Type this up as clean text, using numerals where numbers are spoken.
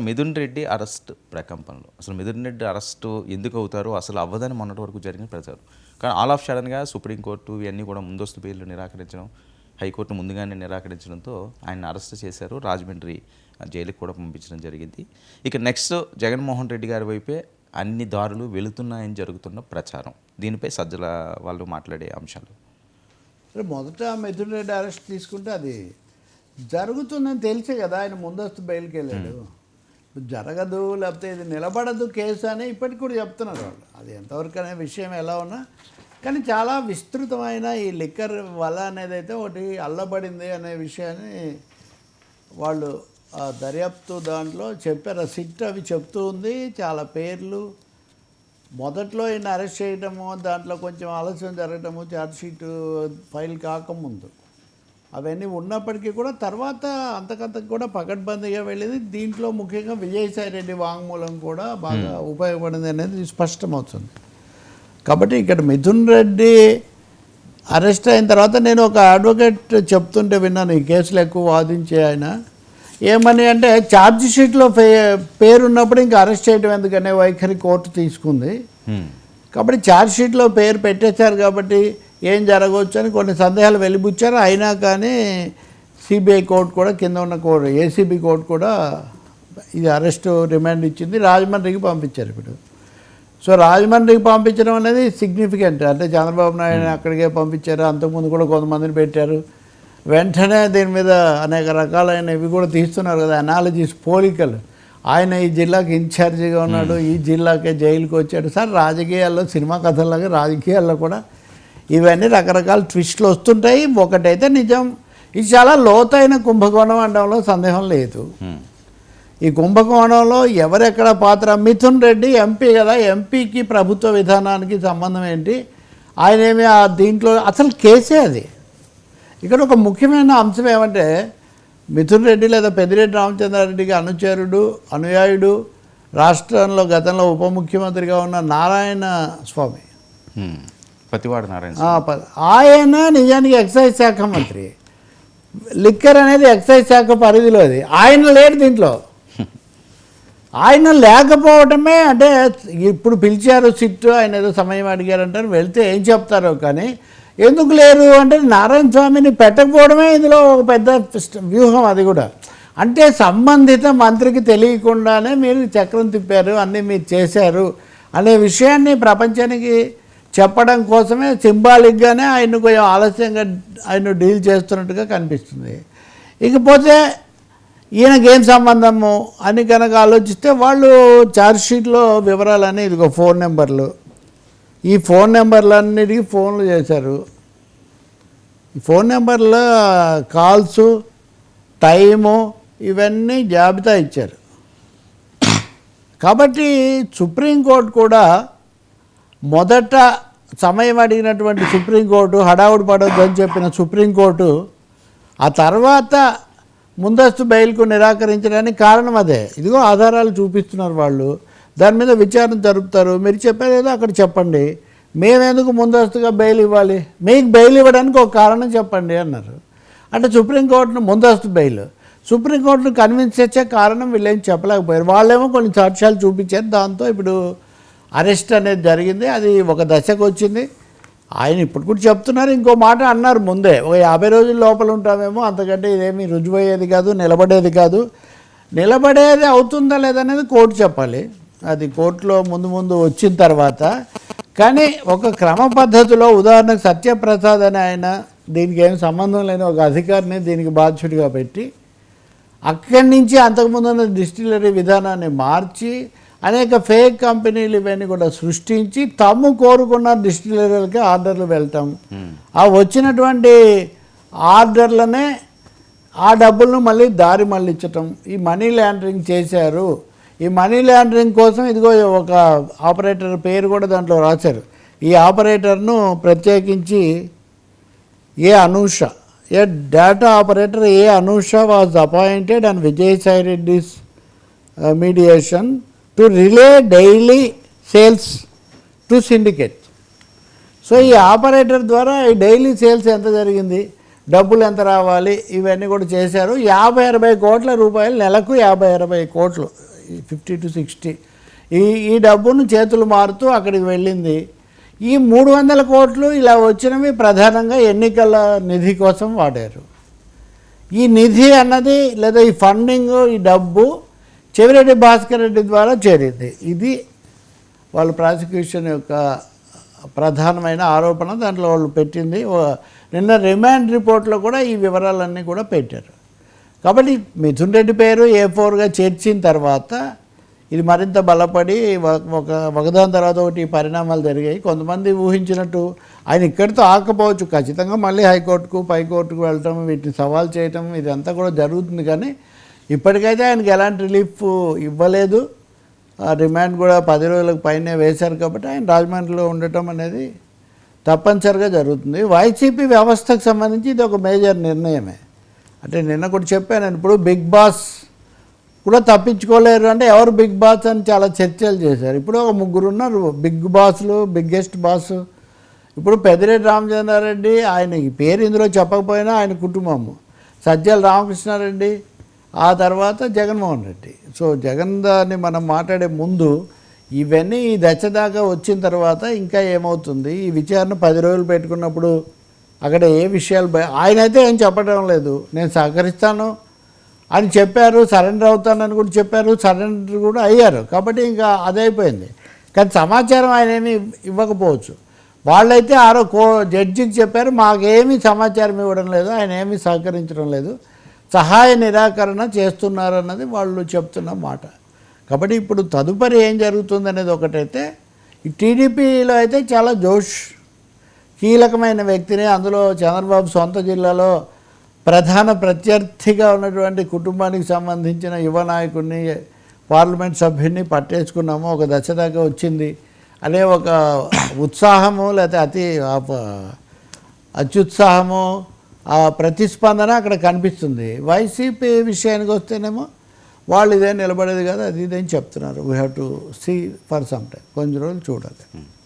Mithun Reddy arrest ప్రకంపనలు అసలు Mithun Reddy arrest ఎందుకు అవుతారో అసలు అవ్వదని మొన్నటి వరకు జరిగిన ప్రచారం. కానీ ఆల్ ఆఫ్ సడన్గా సుప్రీంకోర్టు ఇవన్నీ కూడా ముందస్తు బెయిల్ నిరాకరించడం, హైకోర్టు ముందుగానే నిరాకరించడంతో ఆయన అరెస్ట్ చేశారు. రాజమండ్రి జైలుకి కూడా పంపించడం జరిగింది. ఇక నెక్స్ట్ జగన్మోహన్ రెడ్డి గారి వైపే అన్ని దారులు వెళుతున్నాయని జరుగుతున్న ప్రచారం. దీనిపై సజ్జల వాళ్ళు మాట్లాడే అంశాలు. మొదట మిథున్ రెడ్డి అరెస్ట్ తీసుకుంటే అది జరుగుతుందని తెలిసే కదా ఆయన ముందస్తు బెయిల్కి వెళ్ళాడు. జరగదు లేకపోతే ఇది నిలబడదు కేసు అని ఇప్పటికి కూడా చెప్తున్నారు వాళ్ళు. అది ఎంతవరకు అనే విషయం ఎలా ఉన్నా కానీ చాలా విస్తృతమైన ఈ లిక్కర్ వల అనేది అయితే ఒకటి అల్లబడింది అనే విషయాన్ని వాళ్ళు దర్యాప్తు దాంట్లో చెప్పారు. సిట్ అవి చెప్తూ ఉంది. చాలా పేర్లు మొదట్లో ఈయన అరెస్ట్ చేయడము, దాంట్లో కొంచెం ఆలస్యం జరగడము, ఛార్జ్షీట్ ఫైల్ కాకముందు అవన్నీ ఉన్నప్పటికీ కూడా తర్వాత అంతకంతకు కూడా పకడ్బందీగా వెళ్ళింది. దీంట్లో ముఖ్యంగా విజయసాయి రెడ్డి వాంగ్మూలం కూడా బాగా ఉపయోగపడింది అనేది స్పష్టమవుతుంది. కాబట్టి ఇక్కడ మిథున్ రెడ్డి అరెస్ట్ అయిన తర్వాత నేను ఒక అడ్వకేట్ చెప్తుంటే విన్నాను, ఈ కేసులు ఎక్కువ వాదించే ఆయన ఏమని అంటే ఛార్జ్షీట్లో పేరు ఉన్నప్పుడు ఇంకా అరెస్ట్ చేయడం ఎందుకనే వైఖరి కోర్టు తీసుకుంది. కాబట్టి ఛార్జ్షీట్లో పేరు పెట్టేశారు కాబట్టి ఏం జరగవచ్చు అని కొన్ని సందేహాలు వెలిబుచ్చారు. అయినా కానీ సిబిఐ కోర్టు కూడా కింద ఉన్న కోర్టు ఏసీబీ కోర్టు కూడా ఇది అరెస్టు రిమాండ్ ఇచ్చింది. రాజమండ్రికి పంపించారు ఇప్పుడు. సో రాజమండ్రికి పంపించడం అనేది సిగ్నిఫికెంట్. అంటే చంద్రబాబు నాయుడు అక్కడికే పంపించారు, అంతకుముందు కూడా కొంతమందిని పెట్టారు. వెంటనే దీని మీద అనేక రకాలైన ఇవి కూడా తీస్తున్నారు కదా, అనాలజీస్, పోలికలు. ఆయన ఈ జిల్లాకి ఇన్ఛార్జిగా ఉన్నాడు, ఈ జిల్లాకే జైలుకి వచ్చాడు. సార్ రాజకీయాల్లో సినిమా కథల్లాగా రాజకీయాల్లో కూడా ఇవన్నీ రకరకాల ట్విస్టులు వస్తుంటాయి. ఒకటైతే నిజం, ఇది చాలా లోతైన కుంభకోణం అనడంలో సందేహం లేదు. ఈ కుంభకోణంలో ఎవరెక్కడ పాత్ర? మిథున్ రెడ్డి ఎంపీ కదా, ఎంపీకి ప్రభుత్వ విధానానికి సంబంధం ఏంటి? ఆయన ఏమి దీంట్లో అసలు కేసే అది. ఇక్కడ ఒక ముఖ్యమైన అంశం ఏమంటే మిథున్ రెడ్డి లేదా పెద్దిరెడ్డి రామచంద్రారెడ్డికి అనుయాయుడు రాష్ట్రంలో గతంలో ఉప ముఖ్యమంత్రిగా ఉన్న నారాయణ స్వామి, పతివాడు నారాయణ, ఆయన నిజానికి ఎక్సైజ్ శాఖ మంత్రి. లిక్కర్ అనేది ఎక్సైజ్ శాఖ పరిధిలోది. ఆయన లేడు దీంట్లో. ఆయన లేకపోవటమే అంటే ఇప్పుడు పిలిచారు సిట్టు, ఆయన ఏదో సమయం అడిగారంటారు, వెళ్తే ఏం చెప్తారో కానీ ఎందుకు లేరు అంటే నారాయణ స్వామిని పెట్టకపోవడమే ఇందులో ఒక పెద్ద వ్యూహం. అది కూడా అంటే సంబంధిత మంత్రికి తెలియకుండానే మీరు చక్రం తిప్పారు, అన్నీ మీరు చేశారు అనే విషయాన్ని ప్రపంచానికి చెప్పడం కోసమే సింబాలిక్గానే ఆయన కొంచెం ఆలస్యంగా ఆయన డీల్ చేస్తున్నట్టుగా కనిపిస్తుంది. ఇకపోతే ఈయనకేం సంబంధము అని కనుక ఆలోచిస్తే వాళ్ళు ఛార్జ్షీట్లో వివరాలన్నీ ఇదిగో ఫోన్ నెంబర్లు, ఈ ఫోన్ నెంబర్లన్నిటికీ ఫోన్లు చేశారు. ఈ ఫోన్ నెంబర్ల కాల్సు, టైము ఇవన్నీ జాబితా ఇచ్చారు. కాబట్టి సుప్రీంకోర్టు కూడా మొదట సమయం అడిగినటువంటి సుప్రీంకోర్టు, హడావుడి పడొద్దని చెప్పిన సుప్రీంకోర్టు ఆ తర్వాత ముందస్తు బెయిల్కు నిరాకరించడానికి కారణం అదే. ఇదిగో ఆధారాలు చూపిస్తున్నారు వాళ్ళు, దాని మీద విచారణ జరుపుతారు. మీరు చెప్పేదేదో అక్కడ చెప్పండి, మేమెందుకు ముందస్తుగా బెయిల్ ఇవ్వాలి, మీకు బెయిల్ ఇవ్వడానికి ఒక కారణం చెప్పండి అన్నారు. అంటే సుప్రీంకోర్టును ముందస్తు బెయిల్, సుప్రీంకోర్టును కన్విన్స్ చేసే కారణం వీళ్ళేం చెప్పలేకపోయారు. వాళ్ళేమో కొన్ని సాక్ష్యాలు చూపించారు. దాంతో ఇప్పుడు అరెస్ట్ అనేది జరిగింది. అది ఒక దశకు వచ్చింది. ఆయన ఇప్పుడు కూడా చెప్తున్నారు, ఇంకో మాట అన్నారు ముందే, ఒక 50 రోజుల లోపల ఉంటామేమో, అంతకంటే ఇదేమీ రుజువయ్యేది కాదు, నిలబడేది కాదు. నిలబడేది అవుతుందా లేదనేది కోర్టు చెప్పాలి. అది కోర్టులో ముందు వచ్చిన తర్వాత. కానీ ఒక క్రమ పద్ధతిలో ఉదాహరణకు సత్యప్రసాద్ అని ఆయన దీనికి ఏం సంబంధం లేని ఒక అధికారిని దీనికి బాధ్యుడిగా పెట్టి అక్కడి నుంచి అంతకుముందు ఉన్న డిస్టిలరీ విధానాన్ని మార్చి అనేక ఫేక్ కంపెనీలు ఇవన్నీ కూడా సృష్టించి తాము కోరుకున్న డిస్టిలరీలకి ఆర్డర్లు వెళ్ళటం, ఆ వచ్చినటువంటి ఆర్డర్లనే ఆ డబ్బులను మళ్ళీ దారి మళ్ళించటం, ఈ మనీ లాండరింగ్ చేశారు. ఈ మనీ లాండరింగ్ కోసం ఇదిగో ఒక ఆపరేటర్ పేరు కూడా దాంట్లో రాశారు. ఈ ఆపరేటర్ను ప్రత్యేకించి ఏ data operator Anusha was appointed and Vijayasai Reddy's mediation to relay daily sales to syndicate. So ఈ ఆపరేటర్ ద్వారా ఈ డైలీ సేల్స్ ఎంత జరిగింది, డబ్బులు ఎంత రావాలి ఇవన్నీ కూడా చేశారు. 50-60 కోట్ల రూపాయలు, నెలకు 50-60 కోట్లు, 50 to 60 ఈ డబ్బును చేతులు మారుతూ అక్కడికి వెళ్ళింది. ఈ 300 కోట్లు ఇలా వచ్చినవి ప్రధానంగా ఎన్నికల నిధి కోసం వాడారు. ఈ నిధి అన్నది లేదా ఈ ఫండింగ్, ఈ డబ్బు చెవిరెడ్డి భాస్కర్ రెడ్డి ద్వారా చేరింది. ఇది వాళ్ళ ప్రాసిక్యూషన్ యొక్క ప్రధానమైన ఆరోపణ. దాంట్లో వాళ్ళు పెట్టింది. నిన్న రిమాండ్ రిపోర్ట్లో కూడా ఈ వివరాలన్నీ కూడా పెట్టారు. కాబట్టి మిథున్ రెడ్డి పేరు A4గా చేర్చిన తర్వాత ఇది మరింత బలపడి ఒకదాని తర్వాత ఒకటి పరిణామాలు జరిగాయి. కొంతమంది ఊహించినట్టు ఆయన ఇక్కడితో ఆకపోవచ్చు, ఖచ్చితంగా మళ్ళీ హైకోర్టుకు పైకోర్టుకు వెళ్ళటం, వీటిని సవాల్ చేయటం ఇదంతా కూడా జరుగుతుంది. కానీ ఇప్పటికైతే ఆయనకి ఎలాంటి రిలీఫ్ ఇవ్వలేదు. రిమాండ్ కూడా 10 రోజులకు పైనే వేశారు. కాబట్టి ఆయన రాజమండ్రిలో ఉండటం అనేది తప్పనిసరిగా జరుగుతుంది. వైసీపీ వ్యవస్థకు సంబంధించి ఇది ఒక మేజర్ నిర్ణయమే. అంటే నిన్న కూడా చెప్పాను, ఇప్పుడు బిగ్ బాస్ కూడా తప్పించుకోలేరు. అంటే ఎవరు బిగ్ బాస్ అని చాలా చర్చలు చేశారు. ఇప్పుడు ఒక 3 ఉన్నారు బిగ్ బాస్లు, బిగ్గెస్ట్ బాస్. ఇప్పుడు పెద్దిరెడ్డి రామచంద్రారెడ్డి, ఆయన ఈ పేరు ఇందులో చెప్పకపోయినా ఆయన కుటుంబము, సజ్జల రామకృష్ణారెడ్డి, ఆ తర్వాత జగన్మోహన్ రెడ్డి. సో జగన్ దాన్ని మనం మాట్లాడే ముందు ఇవన్నీ ఈ దశ దాకా వచ్చిన తర్వాత ఇంకా ఏమవుతుంది, ఈ విచారణ 10 రోజులు పెట్టుకున్నప్పుడు అక్కడ ఏ విషయాలు ఆయన అయితే ఏం చెప్పడం లేదు. నేను సహకరిస్తాను అని చెప్పారు, సరెండర్ అవుతానని కూడా చెప్పారు, సరెండర్ కూడా అయ్యారు. కాబట్టి ఇంకా అదైపోయింది. కానీ సమాచారం ఆయన ఏమి ఇవ్వకపోవచ్చు. వాళ్ళైతే జడ్జికి చెప్పారు, మాకేమీ సమాచారం ఇవ్వడం లేదు, ఆయన ఏమీ సహకరించడం లేదు, సహాయ నిరాకరణ చేస్తున్నారన్నది వాళ్ళు చెప్తున్న మాట. కాబట్టి ఇప్పుడు తదుపరి ఏం జరుగుతుంది అనేది ఒకటైతే, ఈ టీడీపీలో అయితే చాలా జోష్, కీలకమైన వ్యక్తిని, అందులో చంద్రబాబు సొంత జిల్లాలో ప్రధాన ప్రత్యర్థిగా ఉన్నటువంటి కుటుంబానికి సంబంధించిన యువ నాయకుడిని, పార్లమెంట్ సభ్యుడిని పట్టేసుకున్నాము, ఒక దశ దాకా వచ్చింది అనే ఒక ఉత్సాహము, లేకపోతే అత్యుత్సాహము, ఆ ప్రతిస్పందన అక్కడ కనిపిస్తుంది. వైసీపీ విషయానికి వస్తేనేమో వాళ్ళు ఇదే నిలబడేది కదా, అది ఇదేం చెప్తున్నారు. We have to see for some time, కొంచెం రోజులు చూడాలి.